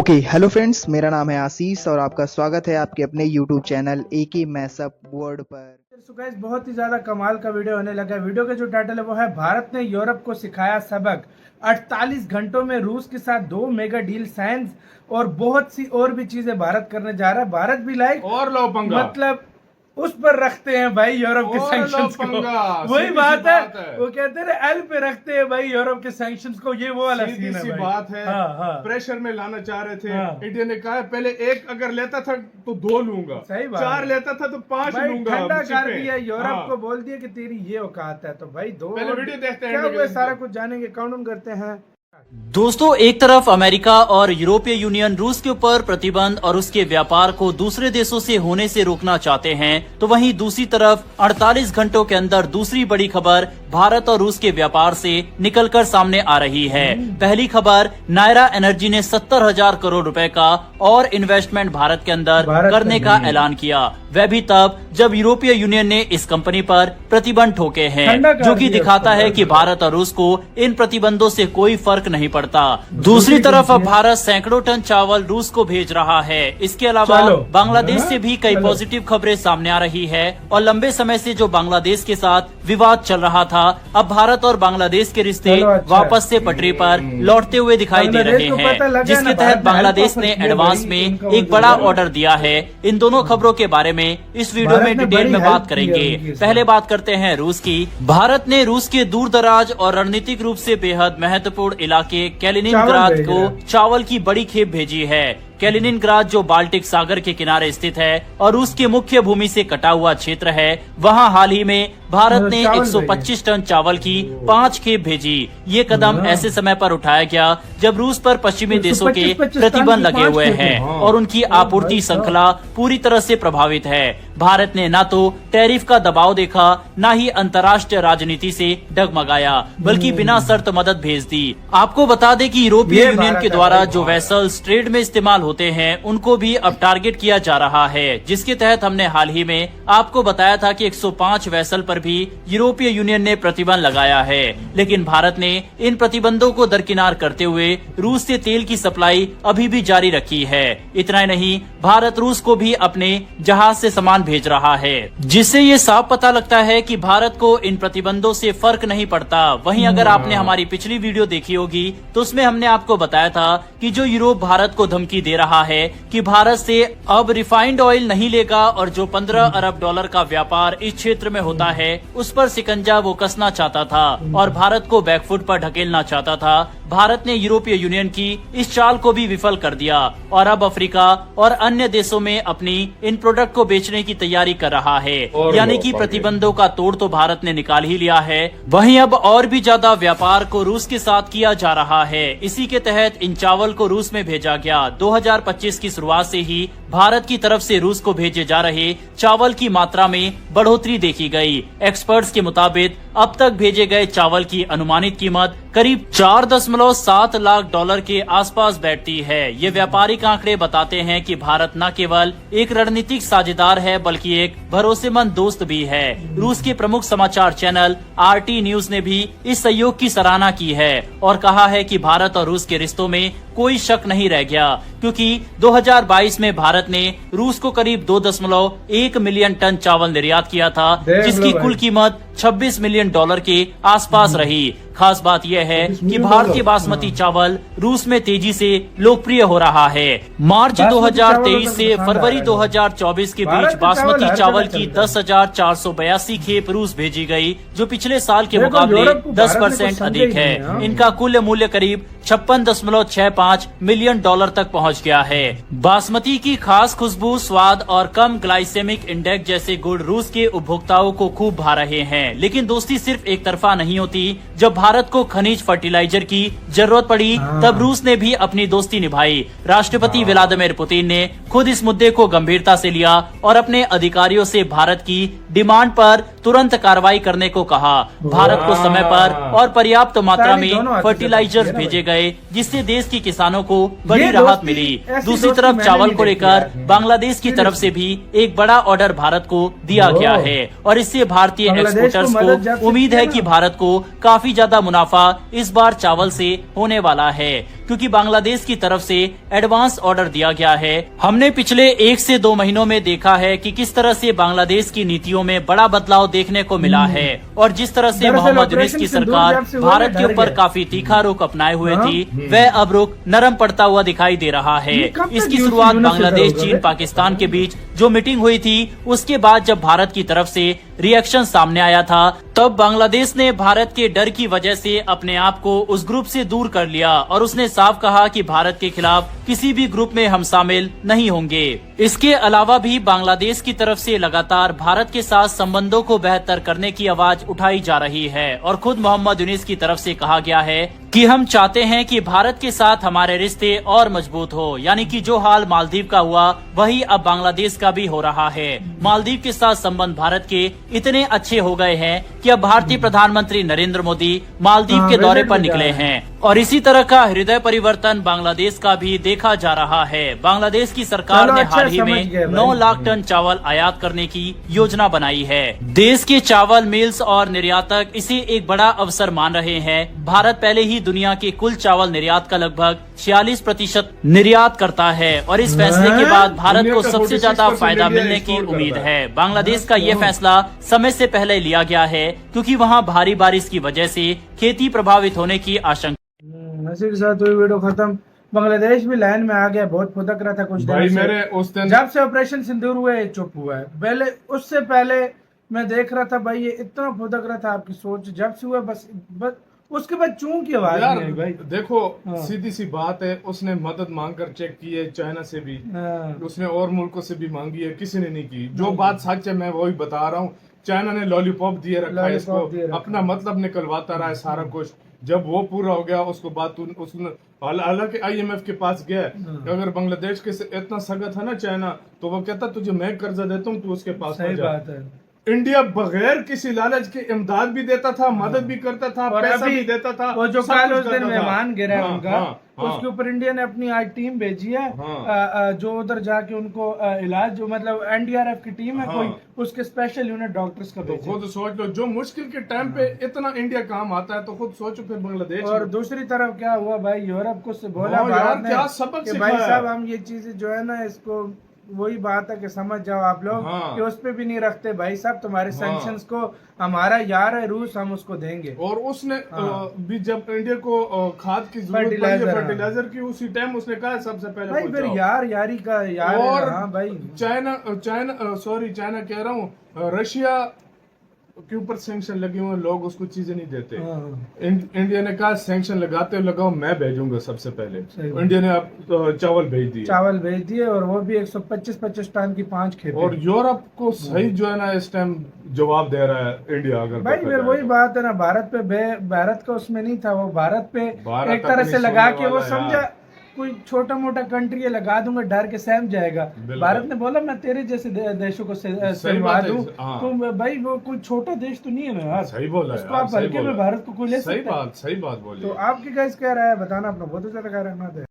Hello friends, मेरा नाम है आशीष और आपका स्वागत है आपके अपने YouTube channel AK mashup world पर। सो गाइस, बहुत ही ज्यादा कमाल का वीडियो होने लगा। वीडियो का जो टाइटल है वो है भारत ने यूरोप को सिखाया सबक, 48 घंटों में रूस के साथ 2 मेगा डील साइन और बहुत सी और भी चीजें भारत करने जा रहा है। भारत भी लाइक और लो पंगा, मतलब उस पर रखते हैं भाई यूरोप के सैंक्शंस को। वही बात है, वो कहते हैं एल पे रखते हैं भाई यूरोप के सैंक्शंस को। ये वो वाला सीन है भाई। बात है। हाँ। प्रेशर में लाना चाह रहे थे। हाँ। इंडिया ने कहा पहले एक अगर लेता था तो 2 लूंगा, सही बात, 4 लेता था तो 5 भाई लूंगा। ठंडा कर दिया यूरोप हाँ। को, बोल दिया कि तेरी ये औकात है। तो भाई दो पहले वीडियो देखते हैं, क्या हुआ, सारा कुछ जानेंगे, काउंट करते हैं। दोस्तों, एक तरफ अमेरिका और यूरोपीय यूनियन रूस के ऊपर प्रतिबंध और उसके व्यापार को दूसरे देशों से होने से रोकना चाहते हैं, तो वहीं दूसरी तरफ 48 घंटों के अंदर दूसरी बड़ी खबर भारत और रूस के व्यापार से निकलकर सामने आ रही है। पहली खबर, नायरा एनर्जी ने 70,000 करोड़ रुपए का और इन्वेस्टमेंट भारत के अंदर करने का ऐलान किया। वह भी तब जब यूरोपीय यूनियन ने इस कंपनी पर प्रतिबंध ठोके हैं, जो कि दिखाता है कि भारत और रूस को इन प्रतिबंधों से कोई फर्क नहीं पड़ता। दूसरी तरफ अब भारत सैकड़ों टन चावल रूस को भेज रहा है। इसके अलावा बांग्लादेश से भी कई पॉजिटिव खबरें सामने आ रही है और लंबे समय से जो बांग्लादेश के साथ विवाद चल रहा था, अब भारत और बांग्लादेश के रिश्ते वापस से पटरी पर लौटते हुए दिखाई दे रहे हैं, जिसके तहत बांग्लादेश ने एडवांस में एक बड़ा ऑर्डर दिया है। इन दोनों खबरों के बारे में इस वीडियो में डिटेल में बात करेंगे। पहले बात करते हैं रूस की। भारत ने रूस के दूर दराज और रणनीतिक रूप से बेहद महत्वपूर्ण इलाके कैलिनिनग्राद को चावल की बड़ी खेप भेजी है। कैलिनिनग्राद जो बाल्टिक सागर के किनारे स्थित है और रूस के मुख्य भूमि से कटा हुआ क्षेत्र है, वहां हाल ही में भारत ने 125 टन चावल की 5 खेप भेजी। ये कदम ऐसे समय पर उठाया गया जब रूस पर पश्चिमी देशों के प्रतिबंध लगे हुए हैं और उनकी आपूर्ति श्रृंखला पूरी तरह से प्रभावित है। भारत ने न तो टैरिफ का दबाव देखा, न ही अंतर्राष्ट्रीय राजनीति से डगमगाया, बल्कि बिना शर्त मदद भेज दी। आपको बता दें कि यूरोपीय यूनियन के द्वारा जो वेसल्स ट्रेड में इस्तेमाल होते हैं, उनको भी अब टारगेट किया जा रहा है, जिसके तहत हमने हाल ही में आपको बताया था कि 105 वेसल पर भी यूरोपीय यूनियन ने प्रतिबंध लगाया है। लेकिन भारत ने इन प्रतिबंधों को दरकिनार करते हुए रूस से तेल की सप्लाई अभी भी जारी रखी है। इतना ही नहीं, भारत रूस को भी अपने जहाज से सामान भेज रहा है, जिससे ये साफ पता लगता है कि भारत को इन प्रतिबंधों से फर्क नहीं पड़ता। वहीं अगर आपने हमारी पिछली वीडियो देखी होगी तो उसमें हमने आपको बताया था कि जो यूरोप भारत को धमकी दे रहा है कि भारत से अब रिफाइंड ऑयल नहीं लेगा और जो 15 अरब डॉलर का व्यापार इस क्षेत्र में होता है, उस पर शिकंजा वो कसना चाहता था और भारत को बैकफुट पर ढकेलना चाहता था। भारत ने यूरोपीय यूनियन की इस चाल को भी विफल कर दिया और अब अफ्रीका और अन्य देशों में अपनी इन प्रोडक्ट को बेचने की तैयारी कर रहा है। यानी कि प्रतिबंधों का तोड़ तो भारत ने निकाल ही लिया है, वहीं अब और भी ज्यादा व्यापार को रूस के साथ किया जा रहा है। इसी के तहत इन चावल को रूस में भेजा गया। 2025 की शुरुआत से ही भारत की तरफ से रूस को भेजे जा रहे चावल की मात्रा में बढ़ोतरी देखी गई। एक्सपर्ट्स के मुताबिक अब तक भेजे गए चावल की अनुमानित कीमत करीब 4.7 लाख डॉलर के आसपास बैठती है। ये व्यापारिक आंकड़े बताते हैं कि भारत न केवल एक रणनीतिक साझेदार है, बल्कि एक भरोसेमंद दोस्त भी है। रूस के प्रमुख समाचार चैनल RT न्यूज ने भी इस सहयोग की सराहना की है और कहा है कि भारत और रूस के रिश्तों में कोई शक नहीं रह गया, क्योंकि 2022 में भारत ने रूस को करीब 2.1 मिलियन टन चावल निर्यात किया था, जिसकी कुल कीमत 26 मिलियन डॉलर के आसपास रही। खास बात यह है कि भारतीय बासमती चावल रूस में तेजी से लोकप्रिय हो रहा है। मार्च 2023 से फरवरी 2024 के बीच बासमती चावल की 10,482 खेप रूस भेजी गई, जो पिछले साल के मुकाबले 10% अधिक है। इनका कुल मूल्य करीब 56.65 मिलियन डॉलर तक पहुंच गया है। बासमती की खास खुशबू, स्वाद और कम ग्लाइसेमिक इंडेक्स जैसे गुण रूस के उपभोक्ताओं को खूब भा रहे हैं। लेकिन दोस्ती सिर्फ एक तरफा नहीं होती। जब भारत को खनिज फर्टिलाइजर की जरूरत पड़ी, तब रूस ने भी अपनी दोस्ती निभाई। राष्ट्रपति व्लादिमीर पुतिन ने खुद इस मुद्दे को गंभीरता से लिया और अपने अधिकारियों से भारत की डिमांड पर तुरंत कार्रवाई करने को कहा। भारत को समय पर और पर्याप्त मात्रा में फर्टिलाइजर भेजे गए गए, जिससे देश के किसानों को बड़ी ये राहत दोस्ती, मिली। ऐसी दूसरी दोस्ती तरफ मैंने चावल नहीं को देखी लेकर यार। बांग्लादेश की तरफ से भी एक बड़ा ऑर्डर भारत को दिया गया है और इससे भारतीय बांग्लादेश को एक्सपोर्टर्स मदद जब को से उम्मीद किया है ना। कि भारत को काफी ज्यादा मुनाफा इस बार चावल से होने वाला है, क्योंकि बांग्लादेश की तरफ से एडवांस ऑर्डर दिया गया है। हमने पिछले 1 से 2 महीनों में देखा है कि किस तरह से बांग्लादेश की नीतियों में बड़ा बदलाव देखने को मिला है और जिस तरह से दरअसल मोहम्मद यूनिस ऑपरेशन की सिंदूर सरकार जब से हुआ भारत ना, के डर ऊपर गए। काफी तीखा रुख अपनाए हुए हाँ। थी, वह अब रुख नरम पड़ता हुआ दिखाई दे रहा है। ये कब तक इसकी यूनिस शुरुआत से बांग्लादेश, होगा चीन, बे? पाकिस्तान के बीच जो मीटिंग हुई थी उसके बाद जब भारत की तरफ से रिएक्शन सामने आया था, तब बांग्लादेश ने भारत के डर की वजह से अपने आप को उस ग्रुप से दूर कर लिया और उसने साफ कहा कि भारत के खिलाफ किसी भी ग्रुप में हम शामिल नहीं होंगे। इसके अलावा भी बांग्लादेश की तरफ से लगातार भारत के साथ संबंधों को बेहतर करने की आवाज उठाई जा रही है और खुद मोहम्मद यूनिस की तरफ से कहा गया है कि हम चाहते हैं कि भारत के साथ हमारे रिश्ते और मजबूत हो, यानी कि जो हाल मालदीव का हुआ वही अब बांग्लादेश का भी हो रहा है। मालदीव के साथ संबंध भारत के इतने अच्छे हो गए हैं कि अब भारतीय प्रधानमंत्री नरेंद्र मोदी मालदीव के दौरे पर निकले हैं और इसी तरह का हृदय परिवर्तन बांग्लादेश का भी देखा जा रहा है। बांग्लादेश की सरकार चलो ने अच्छा हाल ही समझ में गए भाई। 9 लाख टन चावल आयात करने की योजना बनाई है। देश के चावल मिल्स और निर्यातक इसे एक बड़ा अवसर मान रहे हैं। भारत पहले ही दुनिया के कुल चावल निर्यात का लगभग 46% निर्यात करता है और इस फैसले के बाद भारत दुनिया को का सबसे ज्यादा 46% फायदा इंडिया मिलने की एक्सपोर्ट उम्मीद करता है। बांग्लादेश का ये फैसला समय से पहले लिया गया है, क्योंकि वहाँ भारी बारिश की वजह से खेती प्रभावित होने की आशंका। इसी के साथ हुई वीडियो खत्म। बांग्लादेश भी लाइन में आ गया, बहुत फुदक रहा था कुछ भाई दिनों से। मेरे उस दिन जब से ऑपरेशन सिंदूर हुआ है चुप हुआ है। पहले उससे पहले मैं देख रहा था भाई, ये इतना फुदक रहा था, आपकी सोच जब से हुआ बस उसके बाद चूं की आवाज यार नहीं आई भाई। देखो हाँ। सीधी सी बात है, उसने मदद मांग कर चेक की है, चाइना से भी, हाँ। उसने और मुल्कों से भी मांगी है, किसी ने नहीं की। जो बात सच है मैं वही बता रहा हूँ। चाइना ने लॉलीपॉप दिए रखा है इसको, लॉलीपॉप दिए रखा अपना मतलब निकलवाता रहा है सारा कुछ। जब वो पूरा हो गया उसको बात उसने हालांकि IMF के पास गया, अगर बांग्लादेश के से इतना सगा था ना चाइना, तो वो कहता तुझे मैं कर्जा देता हूँ, तू उसके पास सही जा। बात है। इंडिया बगैर किसी लालच के इमदाद भी देता था, मदद भी करता था, और पैसा अभी भी देता था। वो जो सब कल कुछ उस दिन करता था। मेहमान गिरा है हाँ, उनका, हाँ, उसके ऊपर इंडिया ने अपनी आज टीम भेजी है। हाँ। जो उधर जाके उनको इलाज, जो मतलब NDRF की टीम है हाँ। कोई, उसके स्पेशल यूनिट डॉक्टर्स का तो भेजा। खुद सोच लो, जो मुश्किल के टाइम पे इतना इंडिया काम आता है, तो खुद सोचो फिर बांग्लादेश और में। दूसरी तरफ क्या हुआ भाई, यूरोप को से बोला हाँ यार, भारत ने क्या सबक कि भाई सिखाया। साहब हम ये चीजें जो है ना, इसको वही बात है कि समझ जाओ आप लोग हाँ। कि उस पे भी नहीं रखते भाई साहब, तुम्हारे हाँ। सैंक्शंस को हमारा यार है रूस, हम उसको देंगे। और उसने हाँ। भी जब इंडिया को खाद की जरूरत पड़ी फर्टिलाइजर, है, हाँ। फर्टिलाइजर की, उसी टाइम उसने कहा सबसे पहले भाई फिर पहुंचाओ। यार यारी का यार है और ना, हाँ भाई। चाइना कह रहा हूँ, रशिया के ऊपर सैंक्शन लगे हुए हैं, लोग उसको चीजें नहीं देते। हाँ। इंडिया ने कहा सैंक्शन लगाते हो लगाओ, मैं भेजूंगा सबसे पहले। सही बात। इंडिया ने अब चावल भेज दिए, चावल भेज दिए और वो भी 125 टन की 5 खेप। और यूरोप को सही जो है ना इस टाइम जवाब दे रहा है इंडिया। अगर भाई देखा फिर जाए वही तो। बात है ना, भारत का उसमें नहीं था, वो भारत पे भारत एक तरह अपनी से लगा सुनने के वो वाला है समझा यार। कोई छोटा मोटा कंट्री है, लगा दूंगा, डर के सहम जाएगा। बिल्कुल। भारत ने बोला मैं तेरे जैसे देशों को सहमवा बात है, दूं, हाँ। तो भाई वो कोई छोटा देश तो नहीं है ना यार। सही बोला उसको यार, आप सही हल्के में बोला। भारत को कोई ले सही सकता है? बात, सही बात बोली। तो आपकी गाइस क्या राय है बताना, अपना बहुत ज्यादा ख्याल रखना था।